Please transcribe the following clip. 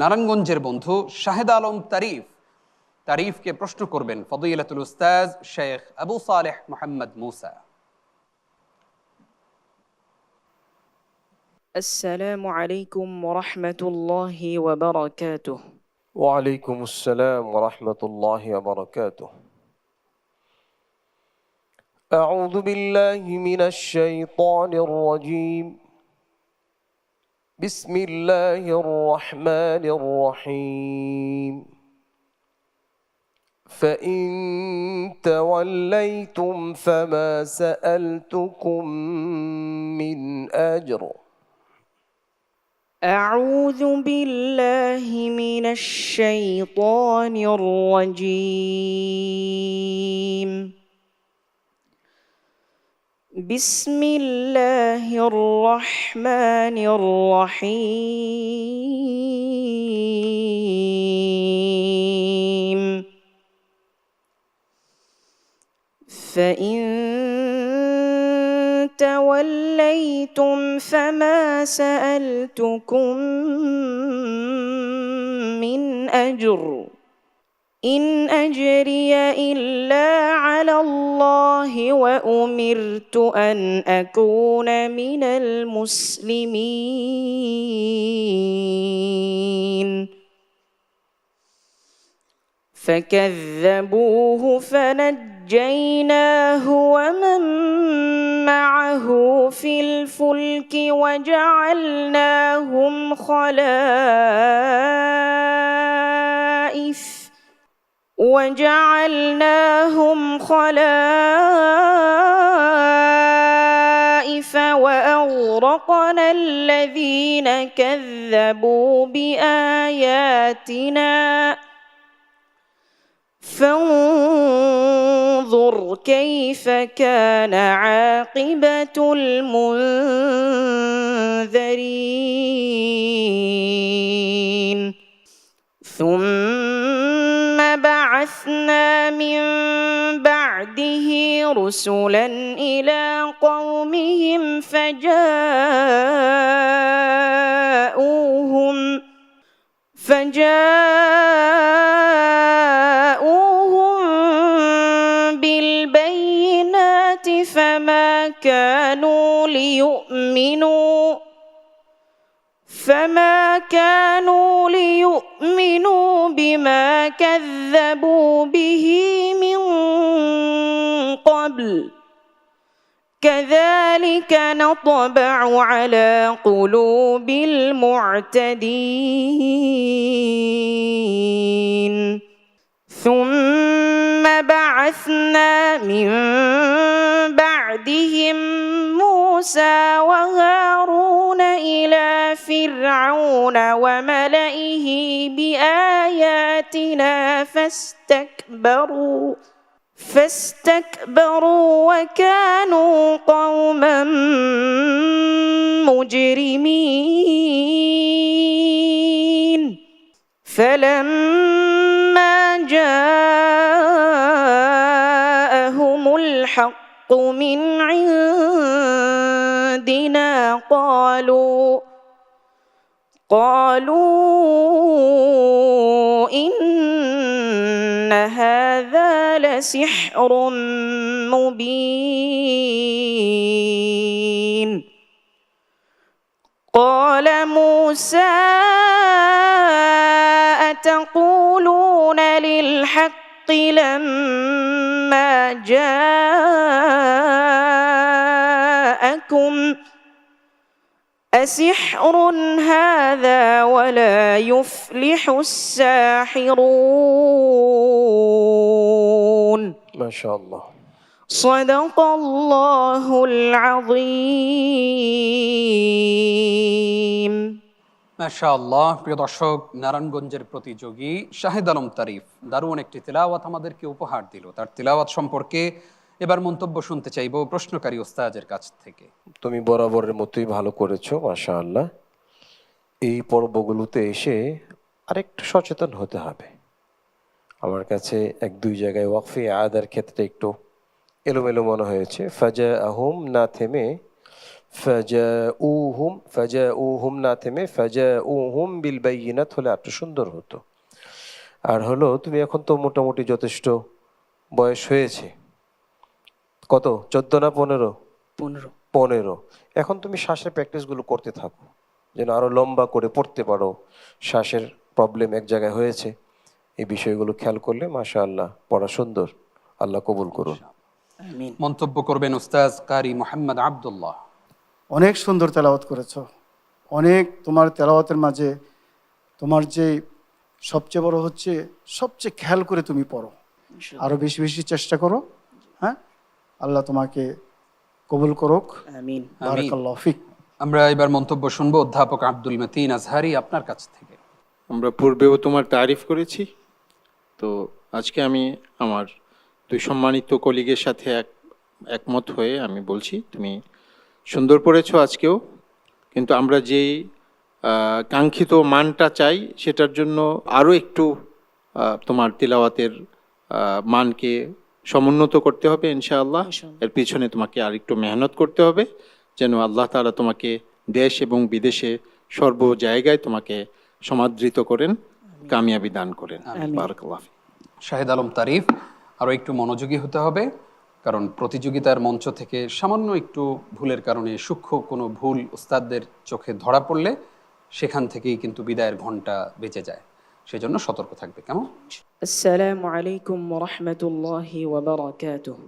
নারায়ণগঞ্জের বন্ধু শাহেদ আলম তারিফকে প্রশ্ন করবেন ফদিলাতুল উস্তাজ শেখ আবু সালেহ মোহাম্মদ মুসা। السلام عليكم ورحمة الله وبركاته. وعليكم السلام ورحمة الله وبركاته. أعوذ بالله من الشيطان الرجيم. بسم الله الرحمن الرحيم. فإن توليتم فما سألتكم من أجر. أعوذ بالله من الشيطان الرجيم. بسم الله الرحمن الرحيم. فإن توليتم فما سألتكم من أجر إن أجري إلا على الله وأمرت أن أكون من المسلمين. فكذبوه فنجيناه ومن معه في الفلك وجعلناهم خلائف وأغرقنا الذين كذبوا بآياتنا فانظر كيف كان عاقبة المنذرين. ثم بعثنا من بعده رسلا إلى قومهم فجاءوهم بالبينات فما كانوا ليؤمنوا بما كذبوا به من قبل كذلك نطبع على قلوب المعتدين. ثم بعثنا من بعدهم موسى وهارون إلى فرعون وملئه بآياتنا فاستكبروا وكانوا قوما مجرمين. فلما جاءهم الحق من عندنا قالوا إن هذا لسحر مبين. قال موسى أتقولون للحق لما جاءكم أسحر هذا ولا يفلح الساحرون. ما شاء الله. صدق الله العظيم. মাশাআল্লাহ। প্রিয় দর্শক, নারায়ণগঞ্জের প্রতিযোগী শাহেদ আলম তারিফ দারুণ একটি তিলাওয়াত আমাদেরকে উপহার দিল। তার তিলাওয়াত সম্পর্কে এবার মন্তব্য শুনতে চাইব প্রশ্নকারী ওস্তাদের কাছ থেকে। তুমি বরাবরের মতোই ভালো করেছো, মাশাআল্লাহ। এই পর্বগুলোতে এসে আরেকটু সচেতন হতে হবে। আমার কাছে এক দুই জায়গায় ওয়াকফে আদার ক্ষেত্রে একটু এলোমেলো মনে হয়েছে। ফাজা আহম না থেমে ফাজাউহুম না থেমে ফাজাউহুম বিল বাইয়িনাত হলে একটু সুন্দর হতো। আর হলো তুমি এখন তো মোটামুটি যথেষ্ট বয়স হয়েছে, কত 14 না 15? 15। এখন তুমি শ্বাসের প্র্যাকটিসগুলো করতে থাকো, যেন আরো লম্বা করে পড়তে পারো। শ্বাসের প্রবলেম এক জায়গায় হয়েছে, এই বিষয়গুলো খেয়াল করলে মাশাআল্লাহ পড়া সুন্দর। আল্লাহ কবুল করুন। মন্তব্য করবেন উস্তাজ কারি মোহাম্মদ আব্দুল্লাহ। অনেক সুন্দর তেলাওয়াত করেছো। অনেক তোমার তেলাওয়াতের মাঝে তোমার যে সবচেয়ে বড় হচ্ছে সবচেয়ে খেয়াল করে তুমি পড়ো, আরো বেশি বেশি চেষ্টা করো। হ্যাঁ, আল্লাহ তোমাকে কবুল করুক। আমিন। বারাকাল্লাহু ফিক। আমরা এবার মন্তব্য শুনবো অধ্যাপক আব্দুল মতিন আজহারি আপনার কাছ থেকে। আমরা পূর্বেও তোমার তারিফ করেছি, তো আজকে আমি আমার দুই সম্মানিত কলিগের সাথে একমত হয়ে আমি বলছি তুমি সুন্দর পড়েছো আজকেও, কিন্তু আমরা যেই কাঙ্ক্ষিত মানটা চাই সেটার জন্য আরও একটু তোমার তিলাওয়াতের মানকে সমুন্নত করতে হবে ইনশাআল্লাহ। এর পিছনে তোমাকে আর একটু মেহনত করতে হবে, যেন আল্লাহ তাআলা তোমাকে দেশ এবং বিদেশে সর্ব জায়গায় তোমাকে সমাদৃত করেন, কামিয়াবি দান করেন। বারাকাল্লাহ। শাহেদ আলম তারিফ, আরও একটু মনোযোগী হতে হবে, কারণ প্রতিযোগিতার মঞ্চ থেকে সামান্য একটু ভুলের কারণে সূক্ষ্ম কোনো ভুল উস্তাদদের চোখে ধরা পড়লে সেখান থেকেই কিন্তু বিদায়ের ঘণ্টা বেঁচে যায়। সেজন্য সতর্ক থাকবে, কেমন? আসসালামু আলাইকুম ওয়া রাহমাতুল্লাহি ওয়া বারাকাতুহু।